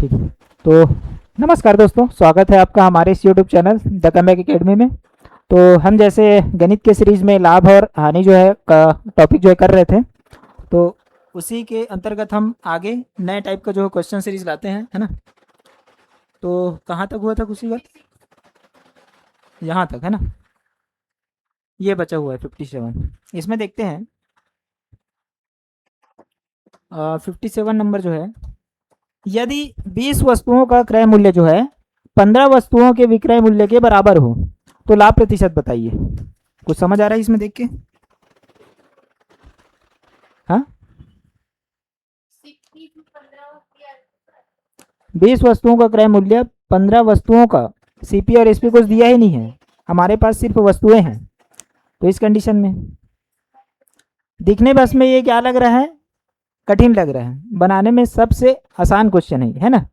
ठीक है। तो नमस्कार दोस्तों, स्वागत है आपका हमारे इस YouTube channel the comeback academy में। तो हम जैसे गणित के सीरीज में लाभ और हानि जो है का टॉपिक जो है कर रहे थे, तो उसी के अंतर्गत हम आगे नए टाइप का जो क्वेश्चन सीरीज लाते हैं, है ना। तो कहाँ तक हुआ था उसी बात, यहाँ तक है ना। ये बचा हुआ है 57। इसमें देखते हैं 57 नंबर जो है, यदि 20 वस्तुओं का क्रय मूल्य जो है 15 वस्तुओं के विक्रय मूल्य के बराबर हो तो लाभ प्रतिशत बताइए। कुछ समझ आ रहा है इसमें देख के? हाँ, 20 वस्तुओं का क्रय मूल्य 15 वस्तुओं का, सीपी और एसपी कुछ दिया ही नहीं है, हमारे पास सिर्फ वस्तुएं हैं। तो इस कंडीशन में दिखने बस में ये क्या लग रहा है, कठिन लग रहा है, बनाने में सबसे आसान क्वेश्चन है ना।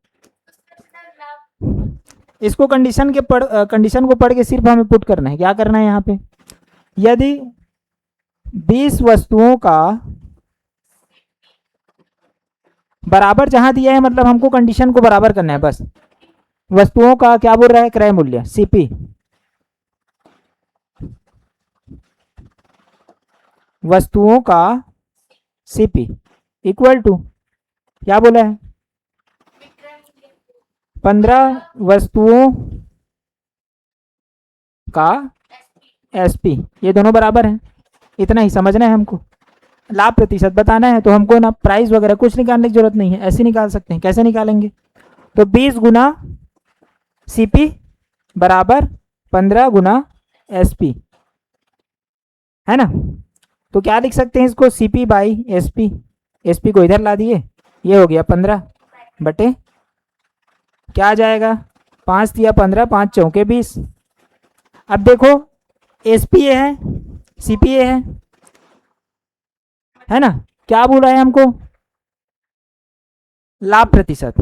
इसको कंडीशन को पढ़ के सिर्फ हमें पुट करना है। क्या करना है यहाँ पे, यदि 20 वस्तुओं का बराबर जहां दिया है, मतलब हमको कंडीशन को बराबर करना है बस। वस्तुओं का क्या बोल रहा है, क्रय मूल्य सीपी, वस्तुओं का सीपी इक्वल टू क्या बोला है, 15 वस्तुओं का एसपी, ये दोनों बराबर हैं। इतना ही समझना है हमको। लाभ प्रतिशत बताना है तो हमको ना प्राइस वगैरह कुछ निकालने की जरूरत नहीं है, ऐसे निकाल सकते हैं। कैसे निकालेंगे, तो 20 गुना सीपी बराबर 15 गुना एसपी, है ना। तो क्या लिख सकते हैं इसको, सीपी बाई एसपी। एसपी को इधर ला दिए, ये हो गया 15 बटे क्या आ जाएगा, 5 दिया 15, 5 चौके 20। अब देखो एसपी ये है, सीपी ये है ना। क्या बोला है हमको, लाभ प्रतिशत।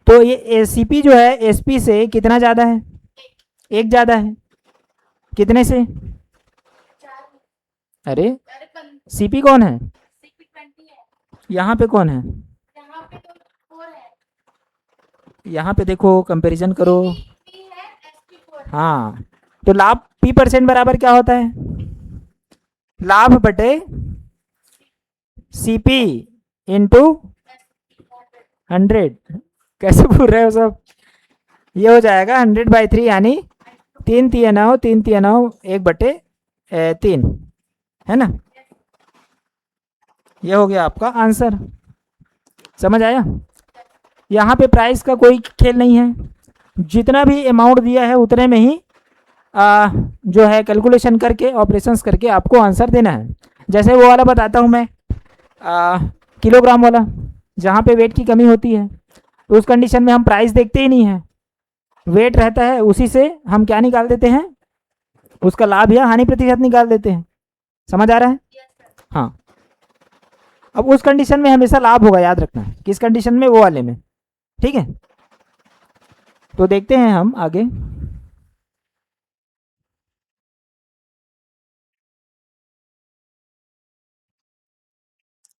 तो ये सीपी जो है एसपी से कितना ज्यादा है, 1 ज्यादा है। कितने से, अरे सीपी कौन है, यहाँ पे कौन है, यहाँ पे देखो कंपैरिजन करो। हाँ, तो लाभ P% बराबर क्या होता है, लाभ बटे सीपी इंटू 100। कैसे बोल रहे हो सब, ये हो जाएगा 100/3, यानी 3 3 9 3 3 9 1 बटे 3, है ना। ये हो गया आपका आंसर। समझ आया। यहाँ पे प्राइस का कोई खेल नहीं है, जितना भी अमाउंट दिया है उतने में ही जो है कैलकुलेशन करके, ऑपरेशंस करके आपको आंसर देना है। जैसे वो वाला बताता हूँ मैं, किलोग्राम वाला, जहाँ पे वेट की कमी होती है तो उस कंडीशन में हम प्राइस देखते ही नहीं है, वेट रहता है, उसी से हम क्या निकाल देते हैं, उसका लाभ या हानि प्रतिशत निकाल देते हैं। समझ आ रहा है। हाँ, अब उस कंडीशन में हमेशा लाभ होगा, याद रखना है। किस कंडीशन में, वो वाले में, ठीक है। तो देखते हैं हम आगे।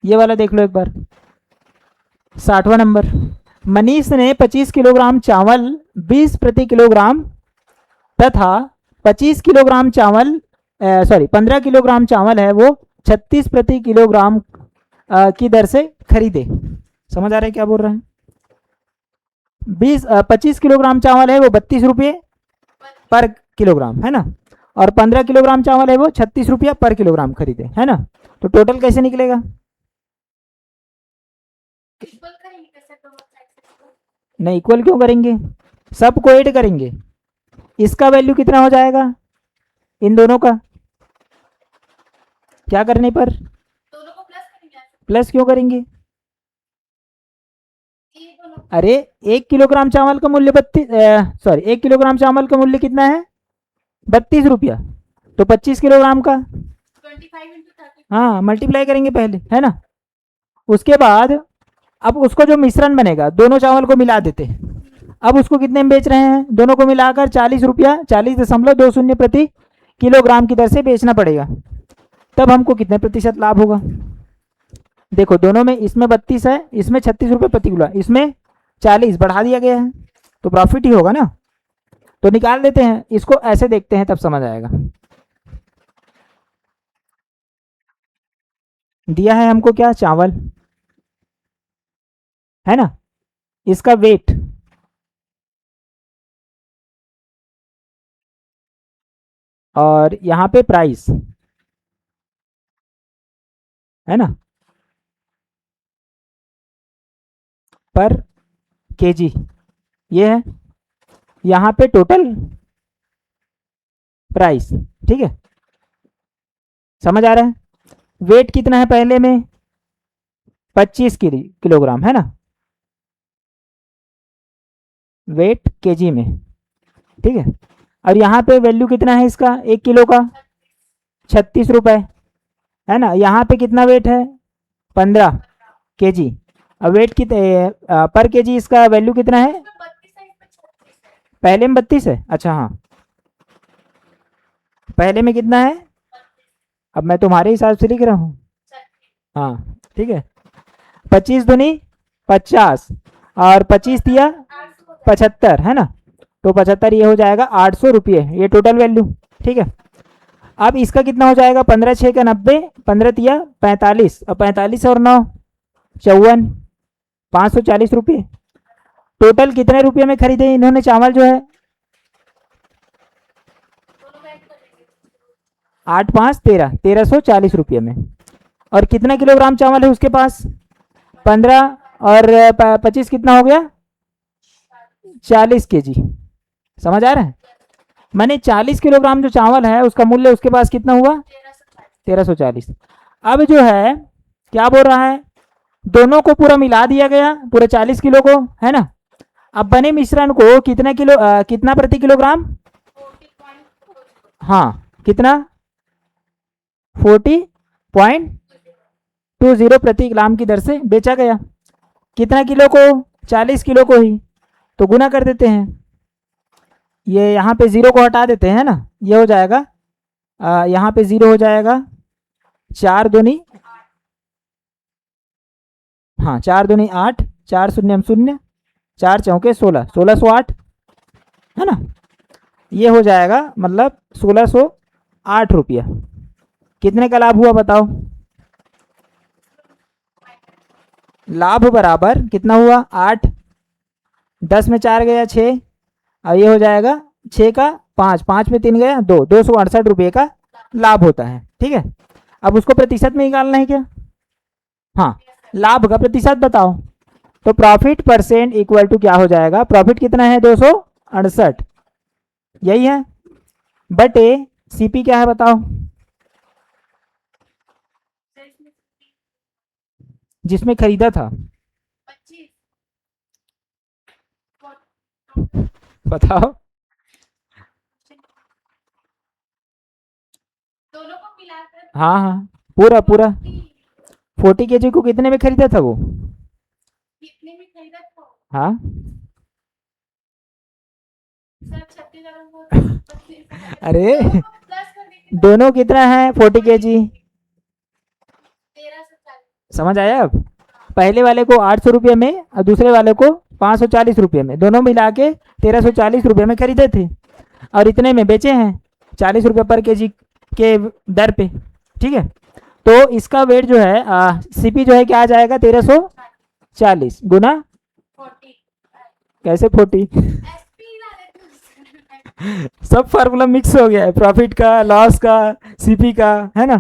ये वाला देख लो एक बार, 60वां नंबर। मनीष ने 25 किलोग्राम चावल 20 प्रति किलोग्राम तथा 25 किलोग्राम चावल 15 किलोग्राम चावल है वो 36 प्रति किलोग्राम की दर से खरीदे। समझ आ रहा है क्या बोल रहे हैं। 25 किलोग्राम चावल है वो 32 रुपये पर किलोग्राम, है ना, और 15 किलोग्राम चावल है वो 36 रुपया पर किलोग्राम खरीदे, है ना। तो टोटल कैसे निकलेगा, नहीं इक्वल क्यों करेंगे, सबको ऐड करेंगे। इसका वैल्यू कितना हो जाएगा, इन दोनों का क्या करने पर, प्लस क्यों करेंगे, अरे 1 किलोग्राम चावल का मूल्य 1 किलोग्राम चावल का मूल्य कितना है, 32 रुपया। तो 25 किलोग्राम का 25 हाँ मल्टीप्लाई करेंगे पहले, है ना। उसके बाद अब उसको जो मिश्रण बनेगा, दोनों चावल को मिला देते हैं। अब उसको कितने में बेच रहे हैं, दोनों को मिलाकर 40 रुपया 40.20 प्रति किलोग्राम की दर से बेचना पड़ेगा। तब हमको कितने प्रतिशत लाभ होगा, देखो दोनों में, इसमें 32 है, इसमें 36 रुपये प्रति किलो, इसमें 40 बढ़ा दिया गया है, तो प्रॉफिट ही होगा ना। तो निकाल देते हैं, इसको ऐसे देखते हैं तब समझ आएगा। दिया है हमको क्या, चावल है ना, इसका वेट और यहाँ पे प्राइस है ना, पर केजी ये है, यहाँ पे टोटल प्राइस। ठीक है, समझ आ रहा है। वेट कितना है पहले में, 25 किलोग्राम है ना, वेट केजी में। ठीक है, और यहाँ पे वैल्यू कितना है इसका, 1 किलो का 36 रुपए है ना। यहाँ पे कितना वेट है, 15 केजी। अब वेट कितने पर केजी, इसका वैल्यू कितना है, पहले में 32 है। अच्छा हाँ, पहले में कितना है, अब मैं तुम्हारे हिसाब से लिख रहा हूँ। हाँ ठीक है, 25 दूनी 50 और 25 दिया 75 है ना, तो 75 ये हो जाएगा 800 रुपये, ये टोटल वैल्यू। ठीक है, अब इसका कितना हो जाएगा, 15 6 का 90, 15 दिया 45, अब 45 और 9 54, 540 रुपये। टोटल कितने रुपये में खरीदे इन्होंने चावल जो है, 8 5 13, 1340 रुपये में। और कितना किलोग्राम चावल है उसके पास, 15 और 25 कितना हो गया, 40 केजी। समझ आ रहा है, मैंने 40 किलोग्राम जो चावल है उसका मूल्य उसके पास कितना हुआ, 1340। अब जो है क्या बोल रहा है, दोनों को पूरा मिला दिया गया, पूरे 40 किलो को है ना। अब बने मिश्रण को कितना किलो कितना प्रति किलोग्राम, हाँ कितना, 40.20 प्रति ग्राम की दर से बेचा गया। कितना किलो को, 40 किलो को ही, तो गुना कर देते हैं, ये यहाँ पे जीरो को हटा देते हैं ना, ये हो जाएगा यहाँ पे जीरो हो जाएगा, 4 दूनी, हाँ 4 दूनी 8, 4 शून्य 0, 4 चौके 16, 1608 है ना, ये हो जाएगा मतलब 1608 रुपया। कितने का लाभ हुआ बताओ, लाभ बराबर कितना हुआ, 8, 10 में 4 गया 6, और ये हो जाएगा 6 का 5, 5 में 3 गया 2, 268 रुपये का लाभ होता है। ठीक है, अब उसको प्रतिशत में निकालना है क्या, हाँ लाभ का प्रतिशत बताओ, तो प्रॉफिट परसेंट इक्वल टू क्या हो जाएगा, प्रॉफिट कितना है 268, यही है, बटे सीपी क्या है बताओ, जिसमें खरीदा था, बताओ, दोनों को मिलाकर हाँ हाँ पूरा पूरा 40 केजी को कितने में खरीदा था वो, कितने में खरीदा था, हाँ सर 36,000 अरे प्लस कर देंगे, दोनों कितना है 40 केजी, 1340। समझ आया। अब पहले वाले को 800 रुपये में और दूसरे वाले को 540 रुपये में, दोनों मिला के 1340 रुपये में खरीदे थे और इतने में बेचे हैं, 40 रुपये पर केजी के दर पे। ठीक है, तो इसका वेट जो है सीपी जो है क्या आ जाएगा, 1340 गुना 40 कैसे 40 एसपी ला देते सब फार्मूला मिक्स हो गया है, प्रॉफिट का, लॉस का, सीपी का, है ना,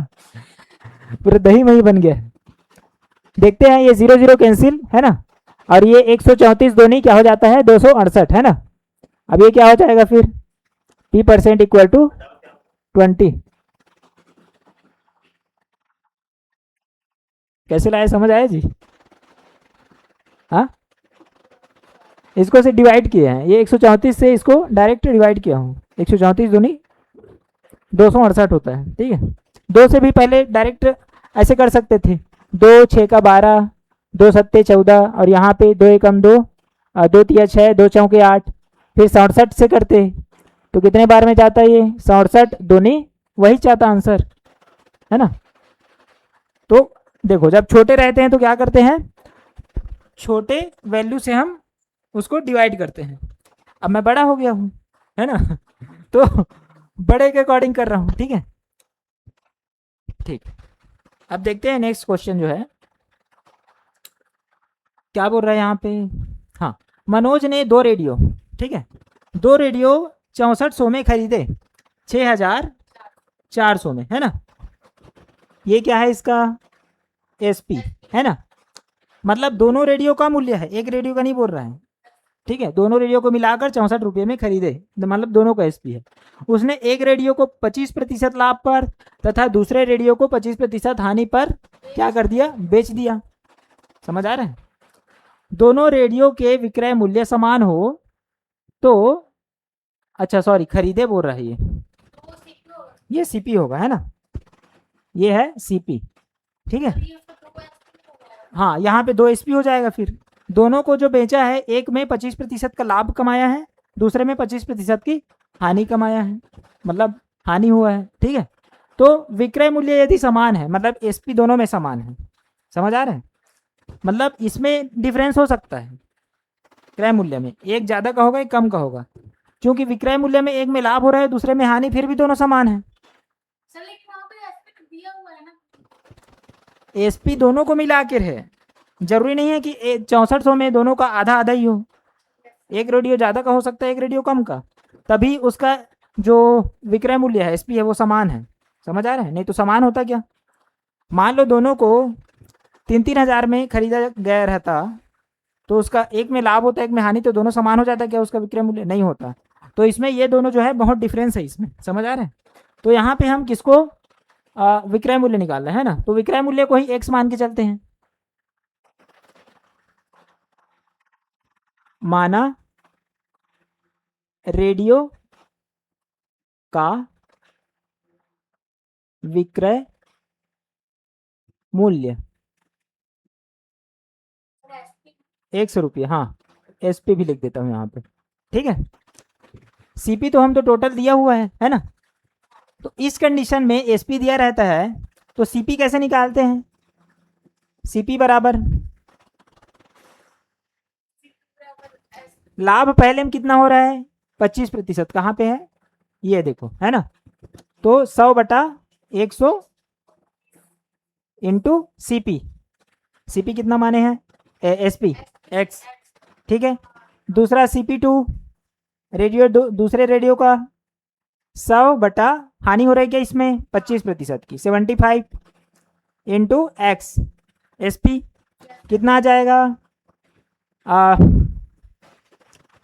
पूरा दही मही बन गया है। देखते हैं, ये 0 0 कैंसिल है ना, और ये 134 दोनों क्या हो जाता है, 268 है ना। अब ये क्या हो जाएगा फिर, p परसेंट इक्वल टू 20। कैसे लाए, समझ आया जी, हाँ इसको से डिवाइड किए हैं, ये 134 से इसको डायरेक्ट डिवाइड किया हूँ, 134 दूनी 268 होता है। ठीक है, 2 से भी पहले डायरेक्ट ऐसे कर सकते थे, 2 6 का 12, 2 सत्ते 14, और यहाँ पे 2 एकम 2, 2 तिया 6, 2 चौके 8, फिर 67 से करते तो कितने बार में जाता है ये, 67 दूनी, वही चाहता आंसर है ना। तो देखो, जब छोटे रहते हैं तो क्या करते हैं, छोटे वैल्यू से हम उसको डिवाइड करते हैं। अब मैं बड़ा हो गया हूँ, है ना, तो बड़े के अकॉर्डिंग कर रहा हूँ, ठीक है। ठीक, अब देखते हैं नेक्स्ट क्वेश्चन जो है क्या बोल रहा है यहाँ पे। हाँ, मनोज ने 2 रेडियो, ठीक है, 2 रेडियो 6400 में खरीदे, 6400 में, है ना। ये क्या है इसका एसपी, है ना, मतलब दोनों रेडियो का मूल्य है, एक रेडियो का नहीं बोल रहा है, ठीक है। दोनों रेडियो को मिलाकर 64 रुपये में खरीदे, मतलब दोनों का एसपी है। उसने एक रेडियो को 25% लाभ पर तथा दूसरे रेडियो को 25% हानि पर क्या कर दिया, बेच दिया। समझ आ रहा है। दोनों रेडियो के विक्रय मूल्य समान हो तो, अच्छा सॉरी, खरीदे बोल रहा है तो सीखो होगा। ये सीपी होगा, है ना, ये है सीपी, ठीक है। अभी उसका तो कोई एक्सपीरियंस हो गया। हाँ, यहाँ पे 2 एसपी हो जाएगा। फिर दोनों को जो बेचा है, एक में 25% का लाभ कमाया है, दूसरे में 25% की हानि कमाया है, मतलब हानि हुआ है, ठीक है। तो विक्रय मूल्य यदि समान है, मतलब एसपी दोनों में समान है। समझ आ रहा है, मतलब इसमें डिफरेंस हो सकता है क्रय मूल्य में, एक ज़्यादा का होगा एक कम का होगा, क्योंकि विक्रय मूल्य में एक में लाभ हो रहा है दूसरे में हानि, फिर भी दोनों समान है। सर लेकिन वहाँ पे एस्पेक्ट दिया हुआ है ना। एसपी दोनों को मिला कर है, जरूरी नहीं है कि 6400 में दोनों का आधा आधा ही हो, एक रेडियो ज़्यादा का हो सकता है एक रेडियो कम का, तभी उसका जो विक्रय मूल्य है एसपी है वो समान है। समझ आ रहा है, नहीं तो समान होता क्या। मान लो दोनों को 3-3 हज़ार में खरीदा गया रहता, तो उसका एक में लाभ होता है एक में हानि, तो दोनों समान हो जाता क्या उसका विक्रय मूल्य, नहीं होता। तो इसमें ये दोनों जो है बहुत डिफरेंस है इसमें। समझ आ रहा है। तो यहाँ पे हम किसको विक्रय मूल्य निकाल रहे हैं ना, तो विक्रय मूल्य को ही एक्स मान के चलते हैं। माना रेडियो का विक्रय मूल्य सर एसपी 100 रुपये, हाँ एसपी भी लिख देता हूँ यहाँ पे, ठीक है। सीपी तो हम तो टोटल दिया हुआ है ना। तो इस कंडीशन में एसपी दिया रहता है, तो सीपी कैसे निकालते हैं, सीपी बराबर लाभ पहले में कितना हो रहा है 25%, कहाँ पे है ये देखो, है ना। तो 100/100 इंटू सीपी, सीपी कितना माने हैं एसपी एक्स, ठीक है। दूसरा CP2 रेडियो दूसरे रेडियो का 100 हानि हो रही है क्या इसमें 25% की 75 इंटू एक्स, एसपी कितना आ जाएगा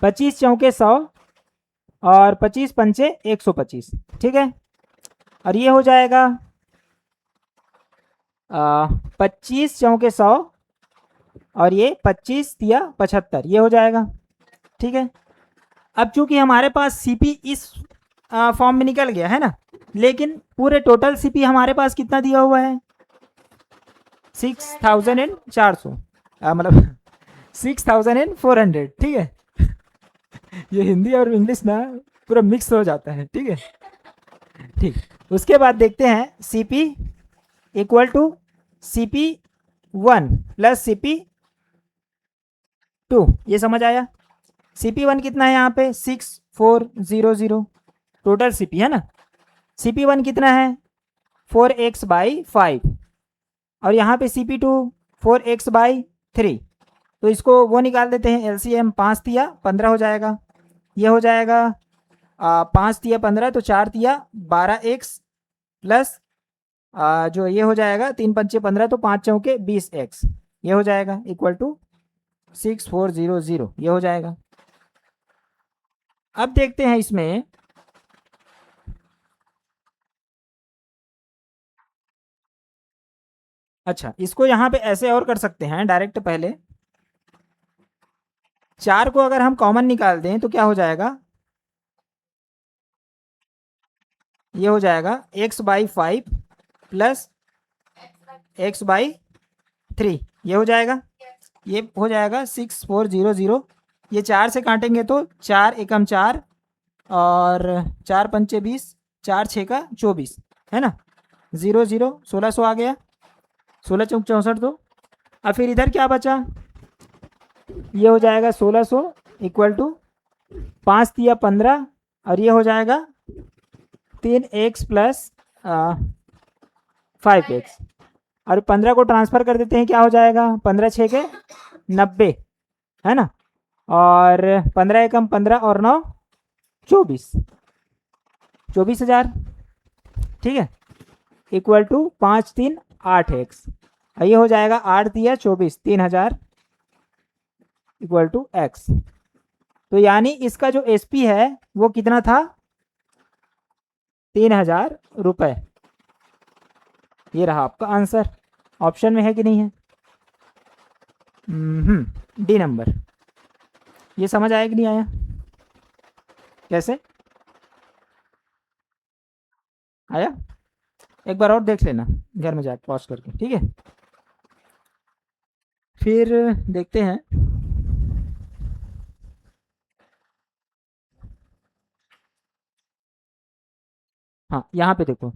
25 चौके 100 और 25 पंचे 125, ठीक है। और ये हो जाएगा 25 चौके 100 और ये 25 या 75, ये हो जाएगा, ठीक है। अब चूंकि हमारे पास सीपी इस फॉर्म में निकल गया है ना, लेकिन पूरे टोटल सीपी हमारे पास कितना दिया हुआ है 6400, मतलब 6400, ठीक है। ये हिंदी और इंग्लिश ना पूरा मिक्स हो जाता है, ठीक है। ठीक, उसके बाद देखते हैं CP equal to CP1 plus CP2, ये समझ आया। CP1 कितना है यहाँ पे 6400 टोटल CP, है ना। CP1 कितना है 4x/5 और यहाँ पे CP2 4x/3, तो इसको वो निकाल देते हैं LCM, 5 तिया 15 हो जाएगा। ये हो जाएगा 5 तिया 15 तो 4 तिया 12x प्लस जो ये हो जाएगा 3 पंचे 15 तो 5 चौके 20x, ये हो जाएगा इक्वल टू 6400, ये हो जाएगा। अब देखते हैं इसमें अच्छा, इसको यहाँ पे ऐसे और कर सकते हैं डायरेक्ट। पहले 4 को अगर हम कॉमन निकाल दें तो क्या हो जाएगा, ये हो जाएगा x/5 प्लस x/3, ये हो जाएगा, ये हो जाएगा 6400। ये 4 से काटेंगे तो 4 एकम 4 और 4 पंचे 20, 4 6 का 24, है ना। 0 0 1600 आ गया, 16 चौक 64। तो अब फिर इधर क्या बचा, ये हो जाएगा 1600 इक्वल टू 5 तिया 15 और ये हो जाएगा 3x प्लस 5x और 15 को ट्रांसफ़र कर देते हैं, क्या हो जाएगा 15 छः के 90 है ना, और 15 एकम 15 और 9 24 24,000 ठीक है, इक्वल टू 5 3 8x ये हो जाएगा 8 दिया 24 3,000 इक्वल टू x। तो यानी इसका जो SP है वो कितना था 3,000 रुपये। ये रहा आपका आंसर, ऑप्शन में है कि नहीं है? D number. ये समझ आया कि नहीं आया? कैसे आया? एक बार और देख लेना घर में जाकर पॉज करके, ठीक है? फिर देखते हैं हाँ, यहाँ पे देखो,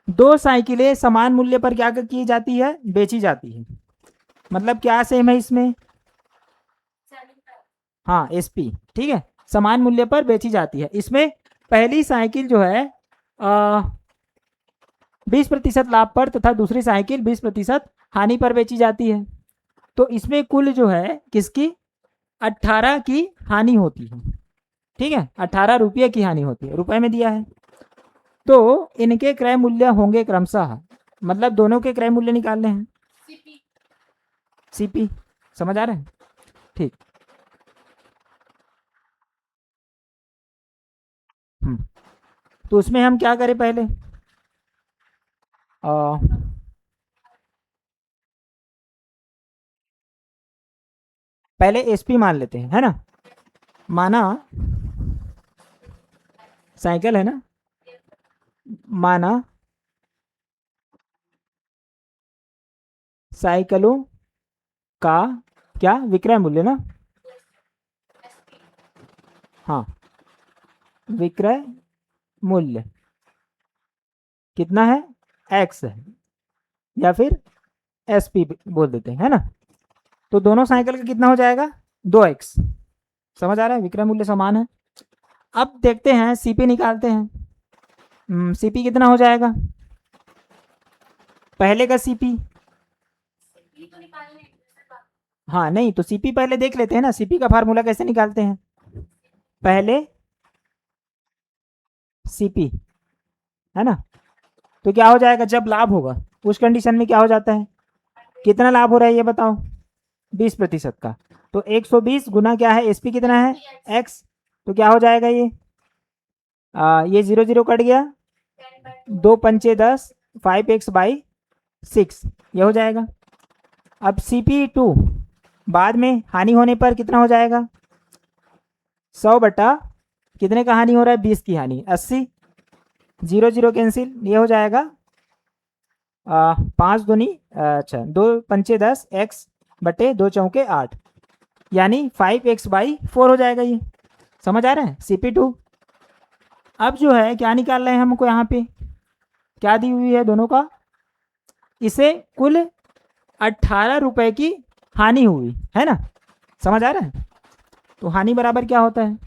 दो साइकिलें समान मूल्य पर क्या की जाती है, बेची जाती है। मतलब क्या सेम है इसमें? हाँ SP, ठीक है, समान मूल्य पर बेची जाती है। इसमें पहली साइकिल जो है 20% लाभ पर तथा दूसरी साइकिल 20% हानि पर बेची जाती है। तो इसमें कुल जो है किसकी 18 की हानि होती है, ठीक है, 18 रुपये की हानि होती है, रुपए में दिया है। तो इनके क्रय मूल्य होंगे क्रमशः, मतलब दोनों के क्रय मूल्य निकालने हैं। CP समझ आ रहा है? ठीक। तो उसमें हम क्या करें पहले पहले SP मान लेते हैं, है ना। माना साइकिल है ना, माना साइकिलों का क्या विक्रय मूल्य ना, हाँ विक्रय मूल्य कितना है x है, या फिर SP बोल देते हैं, है ना। तो दोनों साइकिल का कितना हो जाएगा 2x, समझ आ रहा है, विक्रय मूल्य समान है। अब देखते हैं CP निकालते हैं। CP कितना हो जाएगा पहले का CP? हाँ नहीं, तो CP पहले देख लेते हैं ना, CP का फार्मूला कैसे निकालते हैं, पहले CP है ना। तो क्या हो जाएगा जब लाभ होगा उस कंडीशन में क्या हो जाता है, कितना लाभ हो रहा है ये बताओ 20% का। तो 120 गुना क्या है SP कितना है x, तो क्या हो जाएगा ये 0 0 कट गया, 2 पंचे 10 5x/6 ये हो जाएगा। अब CP2 बाद में हानि होने पर कितना हो जाएगा 100 बटा कितने का हानि हो रहा है 20 की हानि 80, 0 0 कैंसिल, ये हो जाएगा 5 दूनी अच्छा 2 पंचे 10 x बटे 2 चौके 8 यानी 5x/4 हो जाएगा। ये समझ आ रहा है CP2। अब जो है क्या निकाल रहे हैं हमको, यहाँ पे क्या दी हुई है दोनों का, इसे कुल 18 रुपए की हानि हुई है ना, समझ आ रहा है। तो हानि बराबर क्या होता है,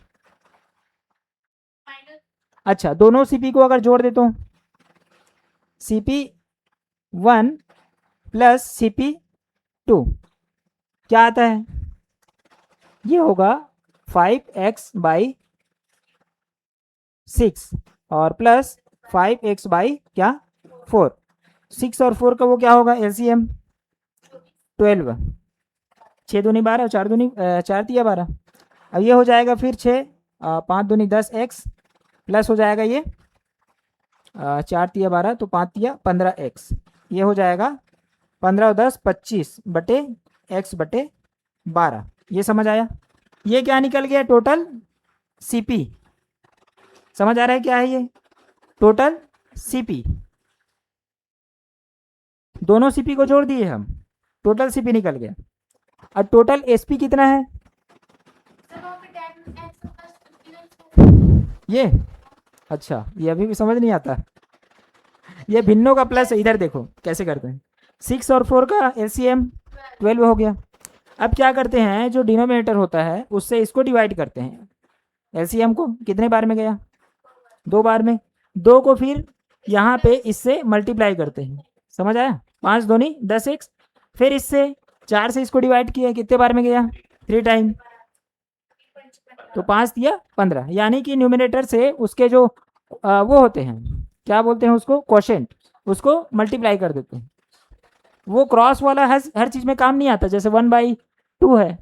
अच्छा दोनों CP को अगर जोड़ देता हूँ CP1 प्लस CP2 क्या आता है, ये होगा 5x/6 और प्लस 5x/क्या 4, 6 और 4 का वो क्या होगा LCM 12, 6 दूनी 12 4 दूनी 4 तिया 12। अब ये हो जाएगा फिर 6 5 दूनी 10x प्लस हो जाएगा ये 4 तिया 12 तो 5 तिया 15x, ये हो जाएगा 15 और 10 25 बटे x बटे 12। ये समझ आया। ये क्या निकल गया टोटल CP, समझ आ रहा है क्या है ये टोटल CP, दोनों CP को जोड़ दिए हम, टोटल CP निकल गया। और टोटल SP कितना है ये, अच्छा ये अभी भी समझ नहीं आता, ये भिन्नों का प्लस, इधर देखो कैसे करते हैं, 6 और 4 का LCM 12 हो गया। अब क्या करते हैं, जो डिनोमिनेटर होता है उससे इसको डिवाइड करते हैं। एलसीएम को कितने बार में गया, 2 बार में। 2 को फिर यहाँ पे इससे मल्टीप्लाई करते हैं, समझ आया, 5 दूनी 10x। फिर इससे 4 से इसको डिवाइड किया, कितने बार में गया, 3 टाइम, तो 5 दिया 15। यानी कि न्यूमिनेटर से उसके जो वो होते हैं, क्या बोलते हैं उसको, क्वोशेंट, उसको मल्टीप्लाई कर देते हैं। वो क्रॉस वाला हर चीज़ में काम नहीं आता। जैसे 1/2 है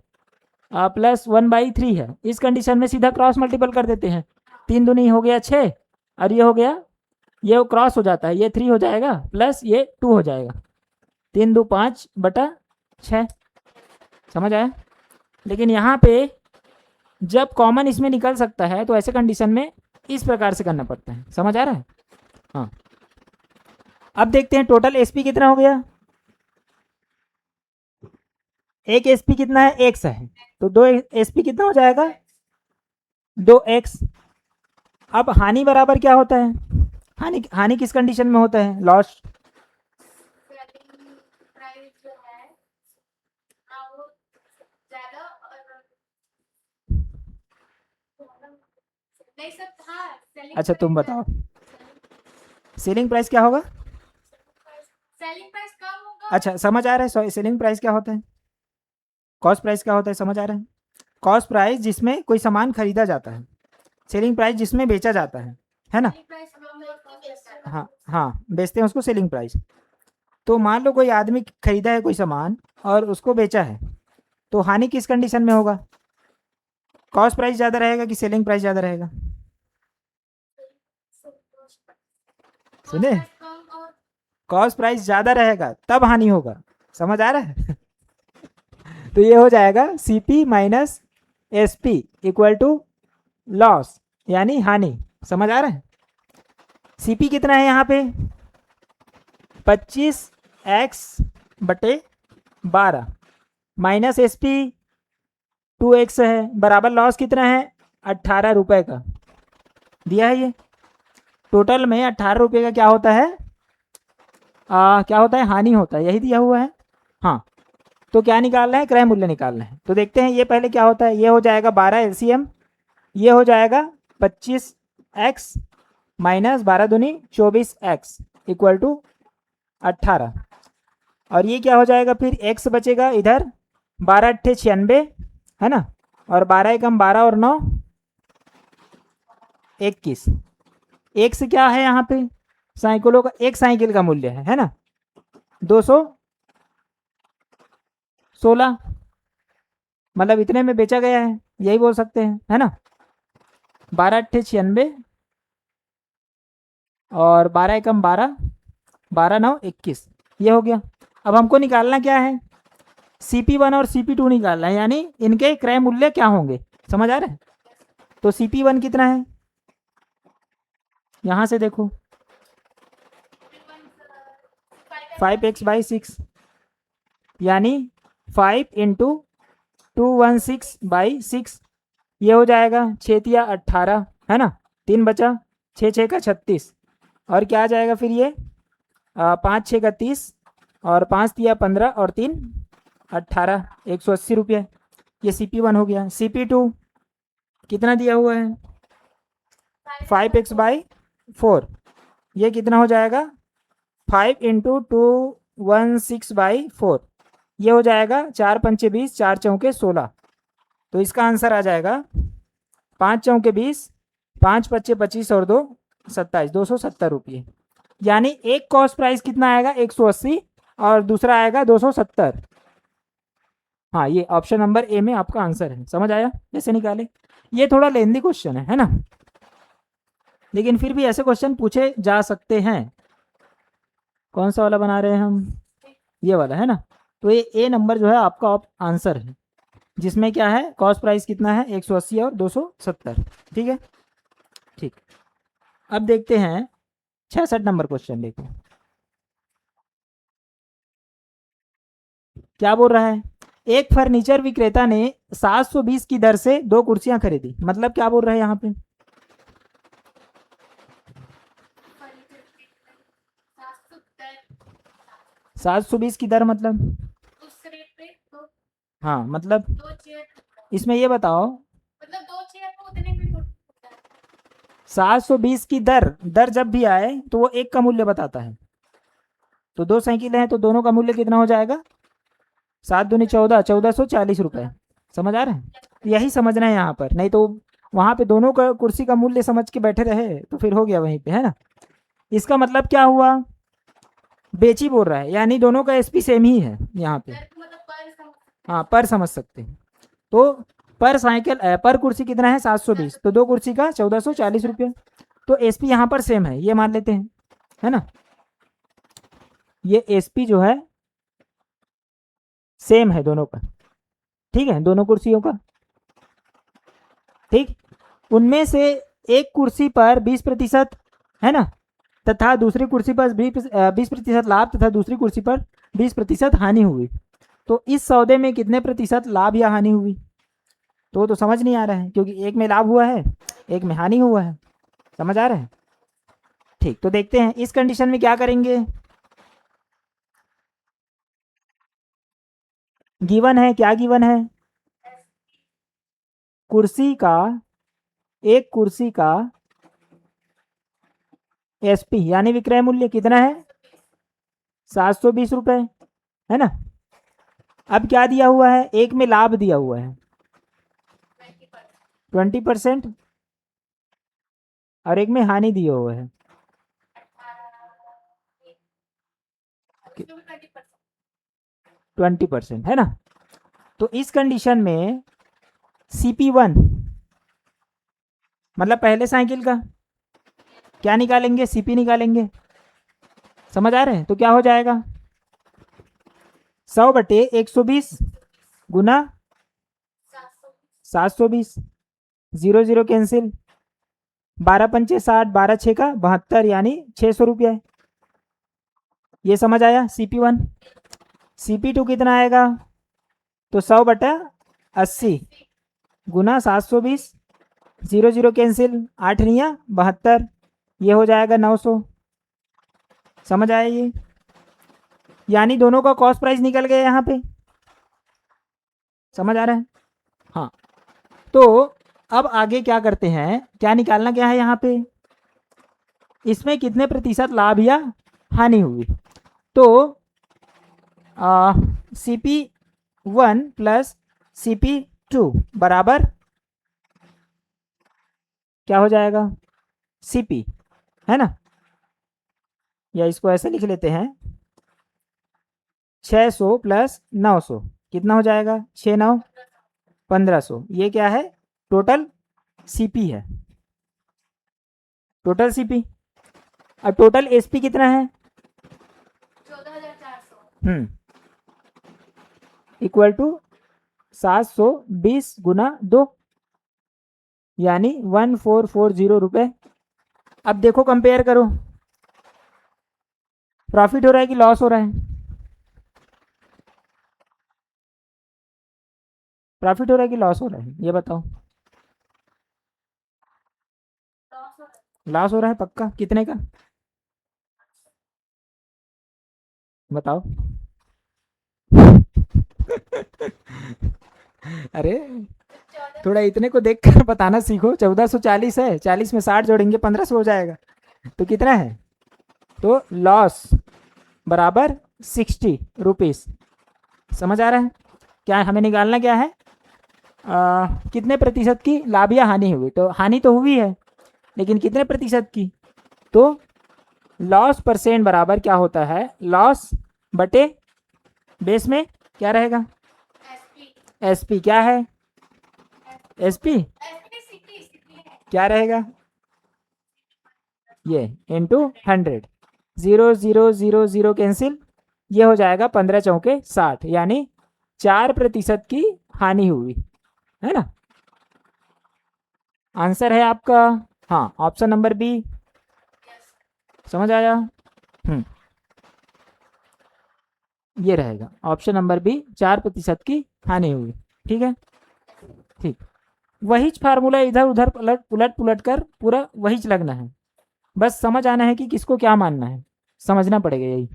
प्लस 1/3 है, इस कंडीशन में सीधा क्रॉस मल्टीपल कर देते हैं। 3 दूनी हो गया 6, और ये हो गया, ये क्रॉस हो जाता है, ये 3 हो जाएगा प्लस ये 2 हो जाएगा, 3 2 5/6। समझ आया। लेकिन यहाँ पे जब कॉमन इसमें निकल सकता है तो ऐसे कंडीशन में इस प्रकार से करना पड़ता है। समझ आ रहा है। हाँ, अब देखते हैं टोटल एसपी कितना हो गया। एक एसपी कितना है, एक्स है, तो 2 एसपी कितना हो जाएगा, 2x। अब हानि बराबर क्या होता है, हानि हानि किस कंडीशन में होता है, लॉस। सेलिंग प्राइस जो है वो ज्यादा और नहीं सब था। अच्छा तुम बताओ, सेलिंग प्राइस क्या होगा। सेलिंग प्राइस कम होगा। अच्छा समझ आ रहा है, सेलिंग प्राइस क्या होता है, कॉस्ट प्राइस क्या होता है, समझ आ रहा है। कॉस्ट प्राइस जिसमें कोई सामान खरीदा जाता है, सेलिंग प्राइस जिसमें बेचा जाता है ना। सेलिंग प्राइस कम होगा। हाँ हाँ, बेचते हैं उसको सेलिंग प्राइस। तो मान लो कोई आदमी खरीदा है कोई सामान और उसको बेचा है, तो हानि किस कंडीशन में होगा, कॉस्ट प्राइस ज़्यादा रहेगा कि सेलिंग प्राइस ज़्यादा रहेगा। सुने, कॉस्ट प्राइस ज़्यादा रहेगा तब हानि होगा, समझ आ रहा है। तो ये हो जाएगा CP minus SP equal to loss, यानी हानि। समझ आ रहा है। सीपी कितना है यहाँ पे, 25x/12 माइनस एसपी 2x है, बराबर लॉस कितना है, 18 रुपये का दिया है। ये टोटल में 18 रुपये का क्या होता है, क्या होता है, हानि होता है, यही दिया हुआ है। हाँ, तो क्या निकालना है, क्रय मूल्य निकालना है। तो देखते हैं ये पहले क्या होता है, ये हो जाएगा 12 एलसीएम, ये हो जाएगा 25x माइनस 12 दूनी 24x इक्वल टू 18। और ये क्या हो जाएगा, फिर x बचेगा इधर, 12 अट्ठे 96 है ना, और 12 एकम 12 और 9 21। x क्या है यहाँ पे, साइकिलों का, एक साइकिल का मूल्य है ना, 216, मतलब इतने में बेचा गया है, यही बोल सकते हैं, है ना। 12 अट्ठे 96 और 12 एकम 12, 12 9 21, ये हो गया। अब हमको निकालना क्या है, CP1 और CP2 निकालना है, यानी इनके क्रय मूल्य क्या होंगे। समझ आ रहा है। तो CP1 कितना है, यहाँ से देखो 5x/6, यानी 5 इंटू 216/6, ये हो जाएगा 6 × 18 है ना, 3 बचा, 6 6 का 36, और क्या आ जाएगा फिर ये 5 6 का 30, और 5 तिया 15 और 3 18, 180 रुपये। ये CP1 हो गया। CP2 कितना दिया हुआ है, 5x/4, ये कितना हो जाएगा, 5 इंटू 216/4, ये हो जाएगा 4 पंचे 20, 4 चौके 16। तो इसका आंसर आ जाएगा 5 चौके 20, 5 पच्चे 25 और 2 27, 270 रुपये। यानी एक कॉस्ट प्राइस कितना आएगा, 180, और दूसरा आएगा 270। हाँ, ये ऑप्शन नंबर ए में आपका आंसर है। समझ आया कैसे निकाले। ये थोड़ा लेंदी क्वेश्चन है ना, लेकिन फिर भी ऐसे क्वेश्चन पूछे जा सकते हैं। कौन सा वाला बना रहे हैं हम, ये वाला है ना। तो ये ए नंबर जो है आपका आंसर है, जिसमें क्या है, कॉस्ट प्राइस कितना है, 180 और 270। ठीक है, ठीक। अब देखते हैं 66 नंबर क्वेश्चन। देखो क्या बोल रहा है, एक फर्नीचर विक्रेता ने 720 की दर से 2 कुर्सियां खरीदी। मतलब क्या बोल रहा है यहाँ पे, 720 की दर मतलब उस रेट पे तो हाँ मतलब 2 चेयर इसमें ये बताओ, मतलब 2 चेयर को उतने में होता है। 720 की दर दर जब भी आए तो वो एक का मूल्य बताता है। तो 2 साइकिल हैं तो दोनों का मूल्य कितना हो जाएगा? 7 दूनी 14, 1440 रुपये। समझ आ रहा है? यही समझना है यहाँ पर, नहीं तो वहाँ पे दोनों का कुर्सी का मूल्य समझ के बैठे रहे तो फिर हो गया वहीं पे, है ना। इसका मतलब क्या हुआ? बेची बोल रहा है, यानी दोनों का एसपी सेम ही है यहाँ पे। दर को मतलब पर समझ हाँ पर समझ सकते हैं। तो पर साइकिल पर कुर्सी कितना है? 720, तो 2 कुर्सी का 1440 रुपये। तो एसपी यहाँ पर सेम है, ये मान लेते हैं, है ना। ये एसपी जो है सेम है दोनों का, ठीक है, दोनों कुर्सियों का। ठीक, उनमें से एक कुर्सी पर 20% है ना, तथा दूसरी कुर्सी पर 20% लाभ तथा दूसरी कुर्सी पर 20% हानि हुई। तो इस सौदे में कितने प्रतिशत लाभ या हानि हुई? तो समझ नहीं आ रहा है, क्योंकि एक में लाभ हुआ है, एक में हानि हुआ है। समझ आ रहा है? ठीक, तो देखते हैं इस कंडीशन में क्या करेंगे। गिवन है, क्या गिवन है? कुर्सी का, एक कुर्सी का एसपी यानी विक्रय मूल्य कितना है? 720 रुपये, है ना। अब क्या दिया हुआ है? एक में लाभ दिया हुआ है 20% और एक में हानि दिया हुआ है 20%, है ना। तो इस कंडीशन में CP1 मतलब पहले साइकिल का क्या निकालेंगे? CP निकालेंगे। समझ आ रहे हैं? तो क्या हो जाएगा? 100/120 गुना 720, 0 0 कैंसिल, 12 पंचे 60, 12 छः का 72 यानी 600 रुपये। ये समझ आया CP1। CP2 कितना आएगा? तो 100/80 गुना 720, 0 0 कैंसिल, 8 निया 72, ये हो जाएगा 900। समझ आया ये? यानी दोनों का कॉस्ट प्राइस निकल गया यहाँ पे। समझ आ रहा है? हाँ, तो अब आगे क्या करते हैं, क्या निकालना क्या है यहाँ पे? इसमें कितने प्रतिशत लाभ या हानि हुई। तो CP1 प्लस CP2 बराबर क्या हो जाएगा? CP, है ना। या इसको ऐसे लिख लेते हैं, 600 प्लस 900 कितना हो जाएगा? 6 9 1500। ये क्या है? टोटल CP है, टोटल CP। अब टोटल SP कितना है? 14,400 इक्वल टू 720 गुना 2 यानी 1440 रुपये। अब देखो कंपेयर करो, प्रॉफिट हो रहा है कि लॉस हो रहा है? प्रॉफिट हो रहा है कि लॉस हो रहा है? ये बताओ। लॉस हो रहा है पक्का? कितने का बताओ? अरे थोड़ा इतने को देख कर बताना सीखो। 1440 है, 40 में 60 जोड़ेंगे 1500 हो जाएगा। तो कितना है? तो लॉस बराबर 60 रुपीज़। समझ आ रहा है? क्या हमें निकालना क्या है? कितने प्रतिशत की लाभ या हानि हुई। तो हानि तो हुई है, लेकिन कितने प्रतिशत की? तो लॉस परसेंट बराबर क्या होता है? लॉस बटे बेस में क्या रहेगा? SP क्या है? SP क्या रहेगा? ये इंटू 100, 0 0 0 0 कैंसिल, ये हो जाएगा 15 चौके 60 यानी 4% की हानि हुई, है ना। आंसर है आपका हाँ ऑप्शन नंबर बी। समझ आया? ये रहेगा ऑप्शन नंबर बी, 4% की हानि हुई। ठीक है, ठीक। वही फार्मूला इधर उधर उलट पुलट कर पूरा वही लगना है, बस समझ आना है कि किसको क्या मानना है, समझना पड़ेगा यही।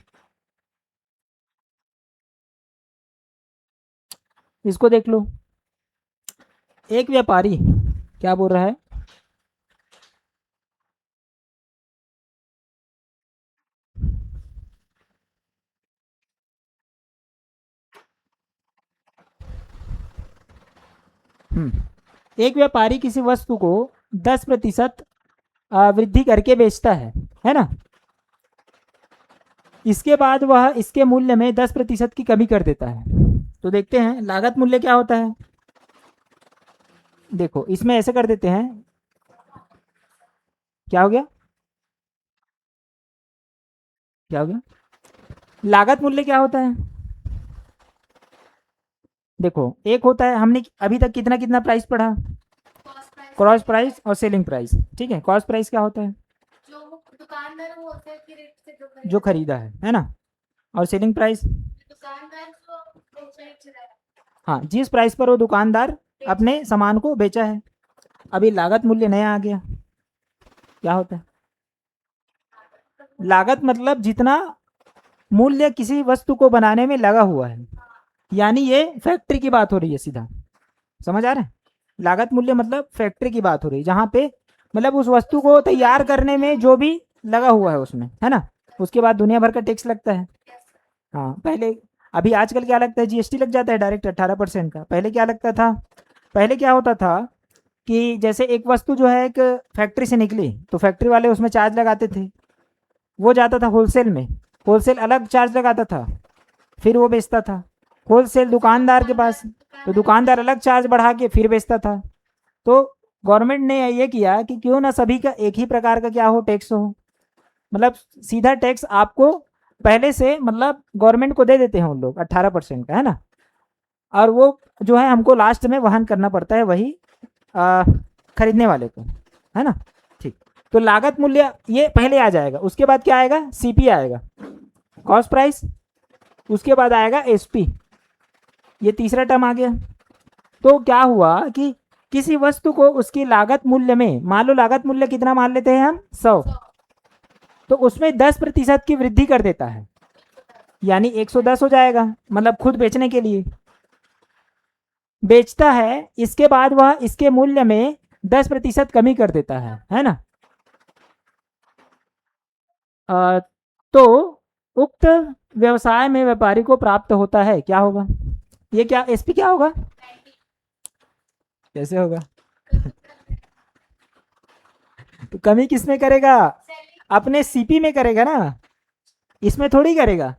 इसको देख लो। एक व्यापारी क्या बोल रहा है, एक व्यापारी किसी वस्तु को 10% वृद्धि करके बेचता है ना। इसके बाद वह इसके मूल्य में 10% की कमी कर देता है। तो देखते हैं लागत मूल्य क्या होता है। देखो इसमें ऐसे कर देते हैं, क्या हो गया, क्या हो गया, लागत मूल्य क्या होता है। देखो एक होता है, हमने अभी तक कितना कितना प्राइस पढ़ा, कॉस्ट प्राइस क्रॉस प्राइस और सेलिंग प्राइस, ठीक है। कॉस्ट प्राइस क्या होता है, जो दुकानदार वो होलसेल की रेट से जो खरीदा है ना। और सेलिंग प्राइस, दुकानदार जो बेच रहा है हाँ जिस प्राइस पर वो दुकानदार अपने सामान को बेचा है। अभी लागत मूल्य नया आ गया, क्या होता है, लागत मतलब जितना मूल्य किसी वस्तु को बनाने में लगा हुआ है, यानी ये फैक्ट्री की बात हो रही है सीधा, समझ आ रहा है। लागत मूल्य मतलब फैक्ट्री की बात हो रही है, जहाँ पे मतलब उस वस्तु को तैयार करने में जो भी लगा हुआ है उसमें, है ना। उसके बाद दुनिया भर का टैक्स लगता है। हाँ पहले, अभी आजकल क्या लगता है, जीएसटी लग जाता है डायरेक्ट 18% का। पहले क्या लगता था, पहले क्या होता था कि जैसे एक वस्तु जो है एक फैक्ट्री से निकली तो फैक्ट्री वाले उसमें चार्ज लगाते थे, वो जाता था होलसेल में, होलसेल अलग चार्ज लगाता था, फिर वो बेचता था होलसेल दुकानदार के पास, तो दुकानदार अलग चार्ज बढ़ा के फिर बेचता था। तो गवर्नमेंट ने ये किया कि क्यों ना सभी का एक ही प्रकार का क्या हो, टैक्स हो, मतलब सीधा टैक्स आपको पहले से मतलब गवर्नमेंट को दे देते हैं उन लोग 18% का, है ना। और वो जो है हमको लास्ट में वहन करना पड़ता है, वही आ, खरीदने वाले को, है ना। ठीक, तो लागत मूल्य ये पहले आ जाएगा, उसके बाद क्या आएगा, सीपी आएगा, कॉस्ट प्राइस, उसके बाद आएगा एसपी, ये तीसरा टर्म आ गया। तो क्या हुआ कि किसी वस्तु को उसकी लागत मूल्य में, मान लो लागत मूल्य कितना मान लेते हैं हम, 100, तो उसमें 10% की वृद्धि कर देता है, यानी 110 हो जाएगा, मतलब खुद बेचने के लिए बेचता है। इसके बाद वह इसके मूल्य में 10% कमी कर देता है ना। अ, तो उक्त व्यवसाय में व्यापारी को प्राप्त होता है, क्या होगा, ये क्या एसपी क्या होगा, कैसे होगा तो कमी किस में करेगा, अपने सीपी में करेगा ना, इसमें थोड़ी करेगा,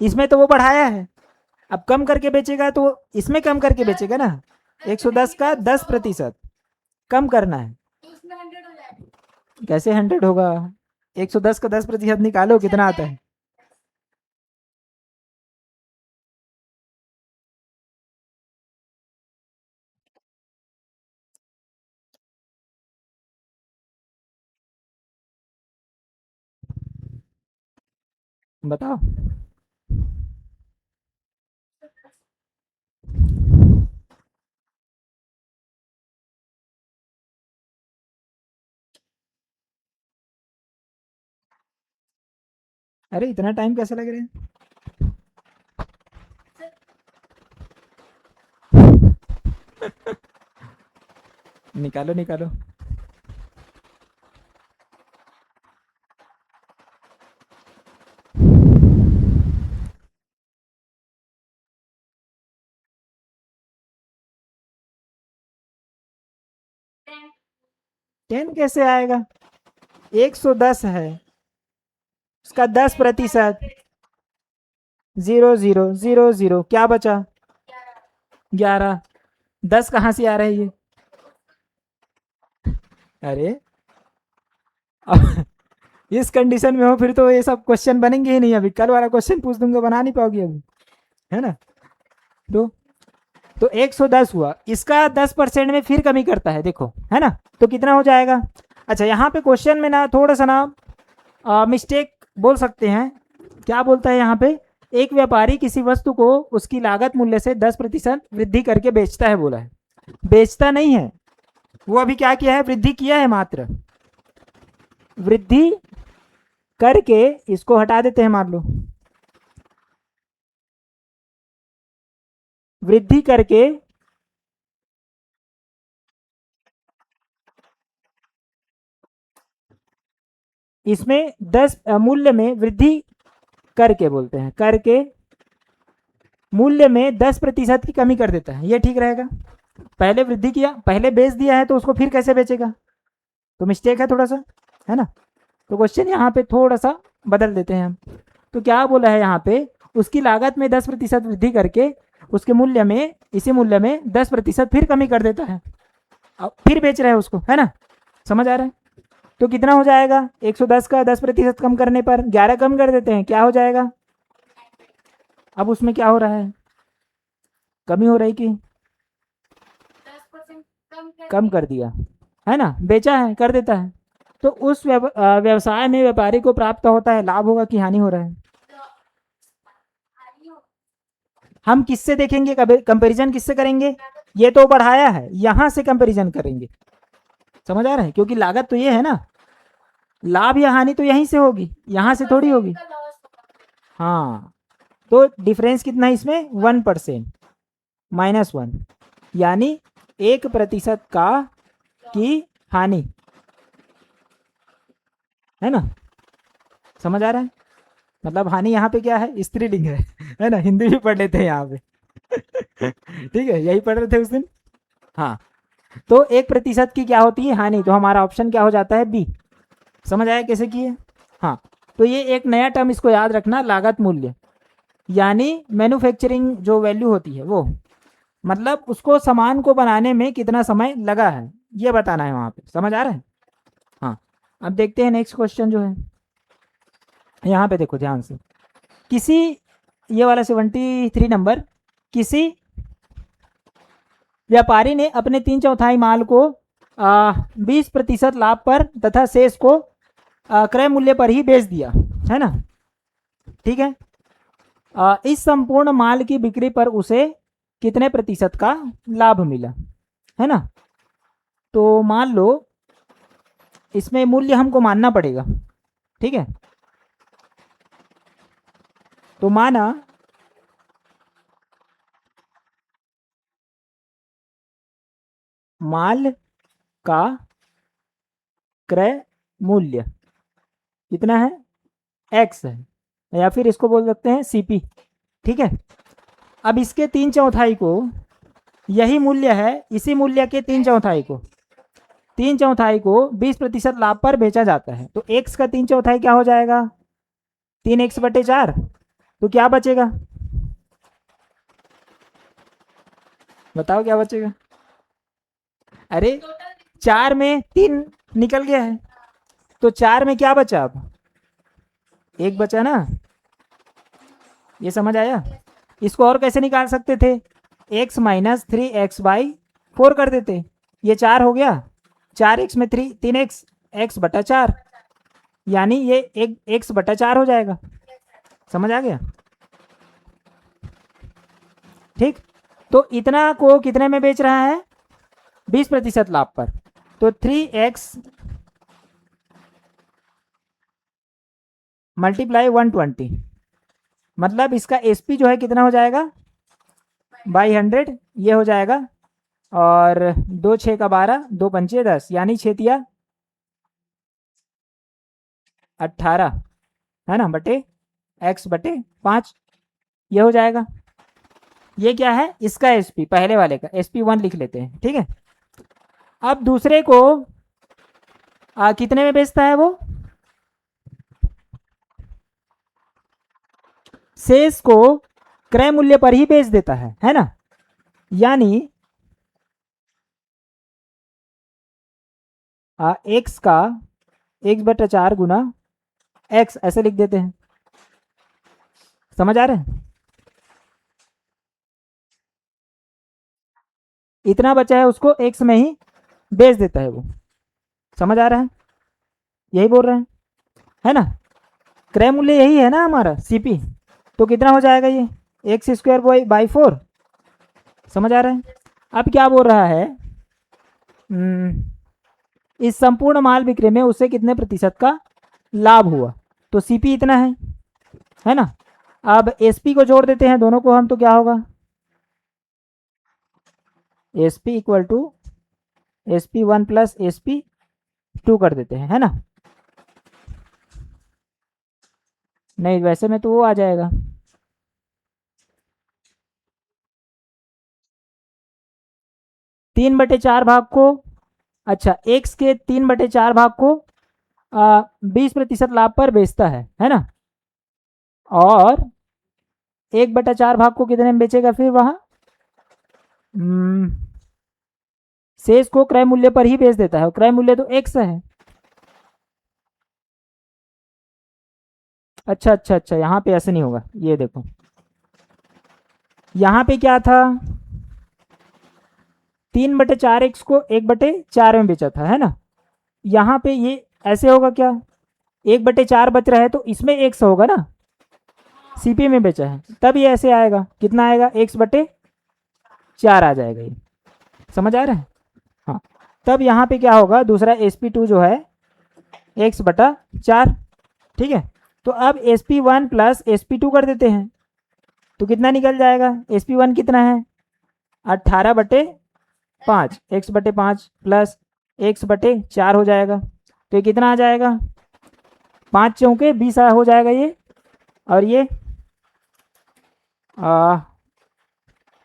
इसमें तो वो बढ़ाया है, अब कम करके बेचेगा तो इसमें कम करके बेचेगा ना। 110 का 10% कम करना है, तो उसमें 100 हो जाएगा। कैसे 100 होगा, 110 का 10% निकालो कितना आता है, बताओ। अरे इतना टाइम कैसे लग रहा है, निकालो निकालो। 10 कैसे आएगा, 110 है, उसका 10%, 0 0 0 0, क्या बचा, 11, 10 कहाँ से आ रहा है ये, अरे अब इस कंडीशन में हो फिर तो ये सब क्वेश्चन बनेंगे ही नहीं, अभी कल वाला क्वेश्चन पूछ दूंगा बना नहीं पाओगे अभी, है ना। तो 110 हुआ, इसका 10% में फिर कमी करता है, देखो है ना, तो कितना हो जाएगा। अच्छा यहाँ पे क्वेश्चन में ना थोड़ा सा ना मिस्टेक बोल सकते हैं, क्या बोलता है यहाँ पे, एक व्यापारी किसी वस्तु को उसकी लागत मूल्य से 10% वृद्धि करके बेचता है, बोला है, बेचता नहीं है, वो अभी क्या किया है, वृद्धि किया है मात्र, वृद्धि करके इसको हटा देते हैं मान लो, वृद्धि करके इसमें 10 मूल्य में वृद्धि करके बोलते हैं, करके मूल्य में 10% की कमी कर देता है, ये ठीक रहेगा। पहले वृद्धि किया, पहले बेच दिया है तो उसको फिर कैसे बेचेगा, तो मिस्टेक है थोड़ा सा, है ना। तो क्वेश्चन यहाँ पे थोड़ा सा बदल देते हैं हम। तो क्या बोला है यहाँ पे, उसकी लागत में 10% वृद्धि करके उसके मूल्य में, इसी मूल्य में 10% फिर कमी कर देता है, अब फिर बेच रहे हैं उसको, है ना। समझ आ रहा है। तो कितना हो जाएगा, 110 का 10% कम करने पर 11 कम कर देते हैं, क्या हो जाएगा। अब उसमें क्या हो रहा है, कमी हो रही कि 10% कम कम कर दिया, है ना, बेचा है, कर देता है। तो उस व्यवसाय में व्यापारी को प्राप्त होता है लाभ होगा कि हानि हो रहा है। हम किससे देखेंगे, कंपैरिजन किससे करेंगे, ये तो बढ़ाया है, यहां से कंपैरिजन करेंगे। समझ आ रहा है, क्योंकि लागत तो ये है ना, लाभ या हानि तो यहीं से होगी, यहां से थोड़ी होगी। हाँ, तो डिफरेंस कितना है इसमें, 1%, -1, यानी 1% का की हानि, है ना। समझ आ रहा है, मतलब हानि यहाँ पे क्या है, स्त्रीलिंग है ना, हिंदी भी पढ़ लेते हैं यहाँ पे ठीक है, यही पढ़ रहे थे उस दिन। हाँ, तो 1% की क्या होती है, हानि, तो हमारा ऑप्शन क्या हो जाता है, बी। समझ आया कैसे किए। हाँ, तो ये एक नया टर्म इसको याद रखना, लागत मूल्य, यानी मैन्युफैक्चरिंग जो वैल्यू होती है वो, मतलब उसको सामान को बनाने में कितना समय लगा है, ये बताना है वहाँ पे। समझ आ रहा है। हाँ, अब देखते हैं नेक्स्ट क्वेश्चन जो है, यहाँ पे देखो ध्यान से, किसी, ये वाला 73 नंबर, किसी व्यापारी ने अपने 3/4 माल को 20% लाभ पर तथा शेष को क्रय मूल्य पर ही बेच दिया, है ना। ठीक है, इस संपूर्ण माल की बिक्री पर उसे कितने प्रतिशत का लाभ मिला, है ना। तो मान लो इसमें मूल्य हमको मानना पड़ेगा, ठीक है। तो माना माल का क्रय मूल्य कितना है, एक्स है, या फिर इसको बोल सकते हैं सीपी, ठीक है। अब इसके 3/4 को, यही मूल्य है, इसी मूल्य के 3/4 को 20% लाभ पर बेचा जाता है, तो एक्स का 3/4 क्या हो जाएगा, 3x/4, तो क्या बचेगा, बताओ क्या बचेगा। अरे 4 में 3 निकल गया है, तो 4 में क्या बचा, अब 1 बचा ना, ये समझ आया। इसको और कैसे निकाल सकते थे, x - 3x/4 कर देते, ये 4 हो गया, 4x में 3x, x/4, यानी ये 1x/4 हो जाएगा। समझ आ गया, ठीक। तो इतना को कितने में बेच रहा है, 20% लाभ पर, तो 3x × 120, मतलब इसका एसपी जो है कितना हो जाएगा, बाई 100, ये हो जाएगा, और 2 6 का 12, 2 पंचे 10, यानी 6 18, है ना, बटे x/5, ये हो जाएगा। ये क्या है, इसका एसपी, पहले वाले का एसपी 1 लिख लेते हैं, ठीक है। अब दूसरे को कितने में बेचता है वो, शेष को क्रय मूल्य पर ही बेच देता है ना, यानी एक्स का 1/4 गुना एक्स, ऐसे लिख देते हैं। समझ आ रहा है, इतना बचा है उसको एक्स में ही बेच देता है वो। समझ आ रहा है, यही बोल रहे हैं, है ना। क्रय मूल्य यही है ना हमारा सीपी, तो कितना हो जाएगा ये, x² बाई 4। समझ आ रहा है। अब क्या बोल रहा है, इस संपूर्ण माल बिक्री में उसे कितने प्रतिशत का लाभ हुआ, तो सीपी इतना है ना। अब एसपी को जोड़ देते हैं दोनों को हम, तो क्या होगा, S P equal to S P one plus S P two कर देते हैं, है ना। नहीं वैसे में तो वो आ जाएगा, तीन बटे चार भाग को, अच्छा एक्स के तीन बटे चार भाग को 20% लाभ पर बेचता है ना। और एक बटा चार भाग को कितने में बेचेगा फिर वहां, शेष को क्रय मूल्य पर ही बेच देता है, क्रय मूल्य तो एक्स है। अच्छा अच्छा अच्छा, यहाँ पे ऐसे नहीं होगा, ये देखो यहाँ पे क्या था, तीन बटे चार एक्स को एक बटे चार में बेचा था, है ना। यहाँ पे ये ऐसे होगा क्या, एक बटे चार बच रहा है तो इसमें एक्स होगा ना, सीपी में बेचा है, तब ये ऐसे आएगा, कितना आएगा, एक्स बटे चार आ जाएगा ये, समझ आ रहा है। हाँ, तब यहाँ पे क्या होगा, दूसरा एस पी टू जो है एक्स बटा चार, ठीक है। तो अब S P one plus S P two कर देते हैं, तो कितना निकल जाएगा, एस पी वन कितना है 18/5, एक्स बटे पाँच प्लस एक्स बटे चार हो जाएगा, तो ये कितना आ जाएगा, 5×4 = 20 हो जाएगा ये, और ये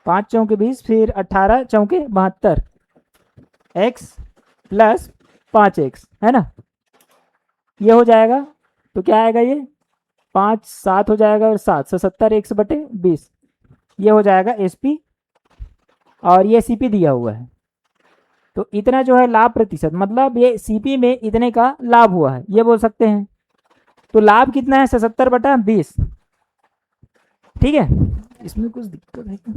5×4 = 20, फिर 18×4 = 72, एक्स प्लस 5x, है ना, ये हो जाएगा। तो क्या आएगा ये 5 7 हो जाएगा, और 7 एक्स बटे 20, ये हो जाएगा एस पी, और ये सी पी दिया हुआ है। तो इतना जो है लाभ प्रतिशत, मतलब ये सी पी में इतने का लाभ हुआ है, ये बोल सकते हैं। तो लाभ कितना है 77/20, ठीक है। इसमें कुछ दिक्कत है क्या,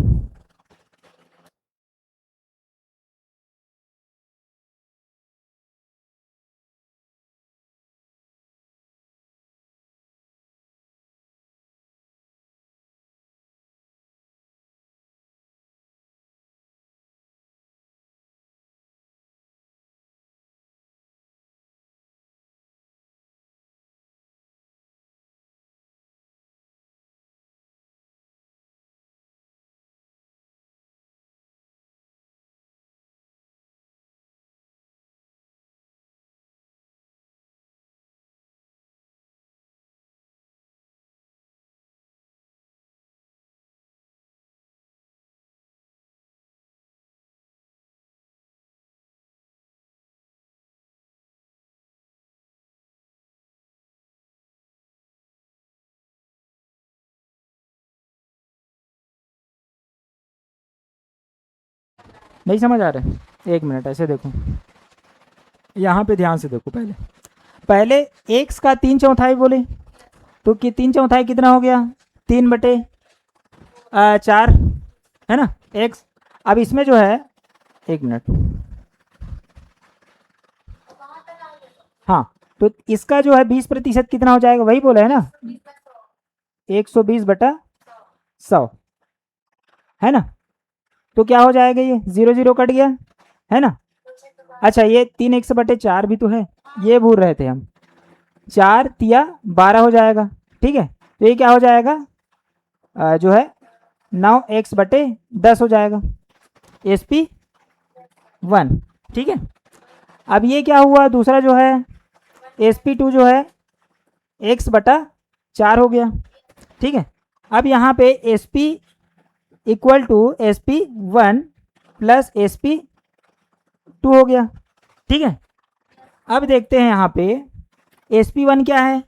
नहीं समझ आ रहा है, एक मिनट ऐसे देखो, यहाँ पे ध्यान से देखो, पहले पहले एक्स का 3/4 बोले, तो कि 3/4 कितना हो गया, 3/4, है ना एक्स। अब इसमें जो है, एक मिनट, हाँ, तो इसका जो है 20% कितना हो जाएगा, वही बोला है ना, 120/100, है ना। तो क्या हो जाएगा, ये 0 0 कट गया, है ना। अच्छा ये 3x/4 भी तो है, ये भूल रहे थे हम, 4×3 = 12 हो जाएगा, ठीक है। तो ये क्या हो जाएगा, जो है 9x/10 हो जाएगा, एस पी वन, ठीक है। अब ये क्या हुआ, दूसरा जो है एस पी टू जो है x/4 हो गया, ठीक है। अब यहाँ पे S P equal to S P one plus S P two हो गया, ठीक है। अब देखते हैं यहाँ पे एस पी वन क्या है,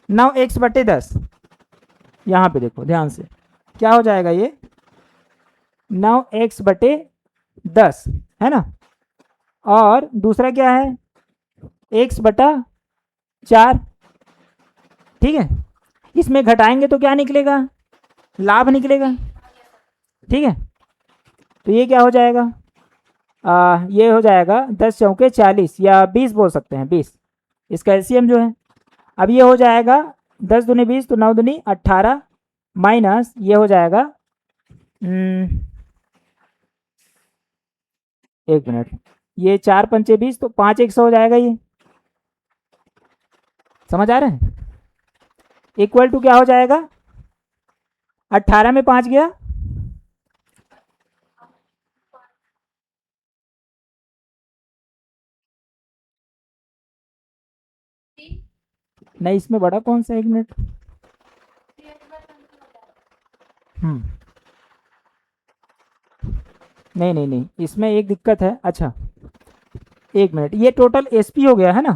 9x/10, यहाँ पे देखो ध्यान से, क्या हो जाएगा ये 9x/10, है ना। और दूसरा क्या है x/4, ठीक है। इसमें घटाएंगे तो क्या निकलेगा, लाभ निकलेगा, ठीक है। तो ये क्या हो जाएगा, ये हो जाएगा 10×4 = 40 या 20 बोल सकते हैं, 20 इसका एलसीएम जो है। अब ये हो जाएगा 10×2 = 20, तो 9×2 = 18, माइनस ये हो जाएगा, एक मिनट, ये 4×5 = 20, तो 5×100 हो जाएगा, ये समझ आ रहा है। इक्वल टू क्या हो जाएगा, 18 में 5 गया, नहीं इसमें बड़ा कौन सा, 1 मिनट। नहीं नहीं नहीं, इसमें एक दिक्कत है। अच्छा 1 मिनट, ये टोटल एसपी हो गया है ना,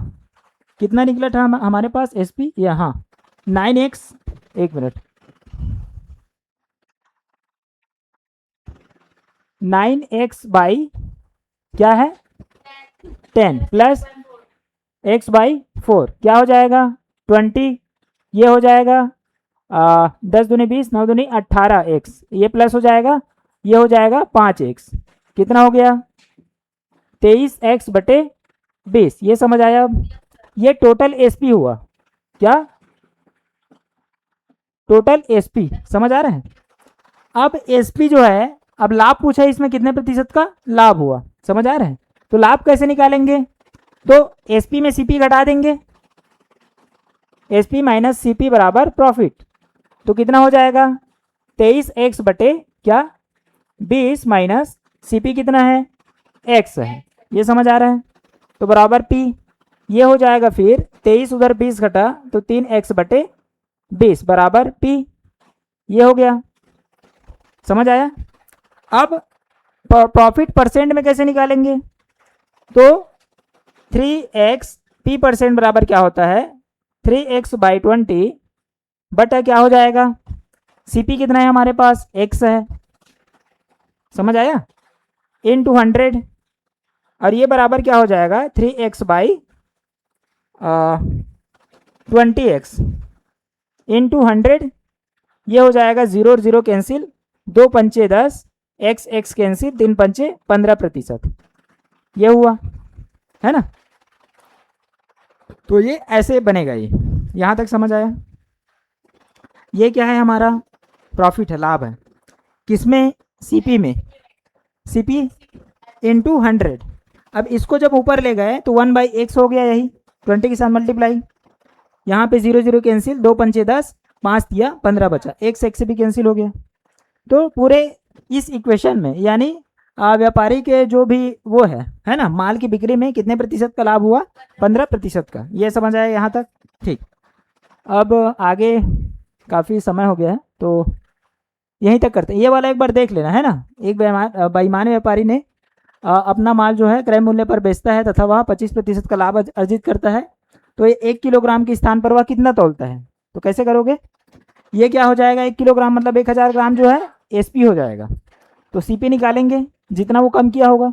कितना निकला था हमारे पास एसपी, यहाँ 9x, 1 मिनट, 9x बाई क्या है 10 प्लस x बाई 4 क्या हो जाएगा 20, ये हो जाएगा 10 दूनी 20, 9 दूनी 18x, ये प्लस हो जाएगा, ये हो जाएगा 5x, कितना हो गया 23x बटे 20, ये समझ आया। अब ये टोटल एसपी हुआ, क्या टोटल एसपी, समझ आ रहा है। अब एसपी जो है, अब लाभ पूछा है इसमें कितने प्रतिशत का लाभ हुआ, समझ आ रहा है। तो लाभ कैसे निकालेंगे, तो एसपी में सीपी घटा देंगे, एसपी माइनस सीपी बराबर प्रॉफिट, तो कितना हो जाएगा 23x बटे क्या 20 माइनस सीपी कितना है x है, ये समझ आ रहा है। तो बराबर p, ये हो जाएगा फिर 23 उधर 20 घटा तो 3x बटे 20 बराबर p, ये हो गया, समझ आया। अब प्रॉफिट परसेंट में कैसे निकालेंगे, तो 3x p परसेंट बराबर क्या होता है 3x बाई 20 बटा क्या हो जाएगा cp कितना है हमारे पास x है, समझ आया, इन 100, और ये बराबर क्या हो जाएगा 3x बाई 20x इन 100, ये हो जाएगा 0 और 0 कैंसिल, 2 पंचे 10, x कैंसिल, 3 पंचे 15%, ये हुआ है ना। तो ये ऐसे बनेगा, ये यहाँ तक समझ आया। ये क्या है हमारा प्रॉफिट है, लाभ है, किसमें सीपी में, सीपी इंटू 100। अब इसको जब ऊपर ले गए तो 1/x हो गया, यही 20 के साथ मल्टीप्लाई, यहाँ पे 0 0 कैंसिल, 2 पंचे 10, 5 दिया 15 बचा, x से भी कैंसिल हो गया। तो पूरे इस इक्वेशन में यानी व्यापारी के जो भी वो है ना, माल की बिक्री में कितने प्रतिशत का लाभ हुआ 15% का, ये समझ आया यहाँ तक, ठीक। अब आगे काफ़ी समय हो गया है तो यहीं तक करते हैं, ये वाला एक बार देख लेना है ना। एक बेईमान व्यापारी ने अपना माल जो है क्रय मूल्य पर बेचता है तथा वह 25% का लाभ अर्जित करता है, तो ये 1 किलोग्राम के स्थान पर वह कितना तौलता है, तो कैसे करोगे, ये क्या हो जाएगा 1 किलोग्राम मतलब 1000 ग्राम जो है एसपी हो जाएगा, तो सीपी निकालेंगे जितना वो कम किया होगा,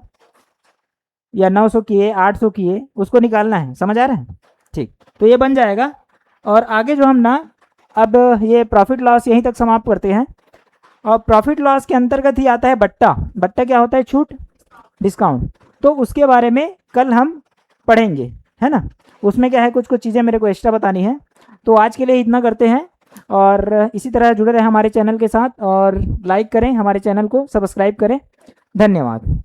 या 900 किए 800 किए उसको निकालना है, समझ आ रहा है, ठीक। तो ये बन जाएगा, और आगे जो हम ना अब ये प्रॉफिट लॉस यहीं तक समाप्त करते हैं। और प्रॉफिट लॉस के अंतर्गत ही आता है बट्टा, बट्टा क्या होता है छूट, डिस्काउंट, तो उसके बारे में कल हम पढ़ेंगे, है ना। उसमें क्या है कुछ कुछ चीज़ें मेरे को एक्स्ट्रा बतानी है। तो आज के लिए इतना करते हैं, और इसी तरह जुड़े रहें हमारे चैनल के साथ, और लाइक करें हमारे चैनल को, सब्सक्राइब करें। धन्यवाद।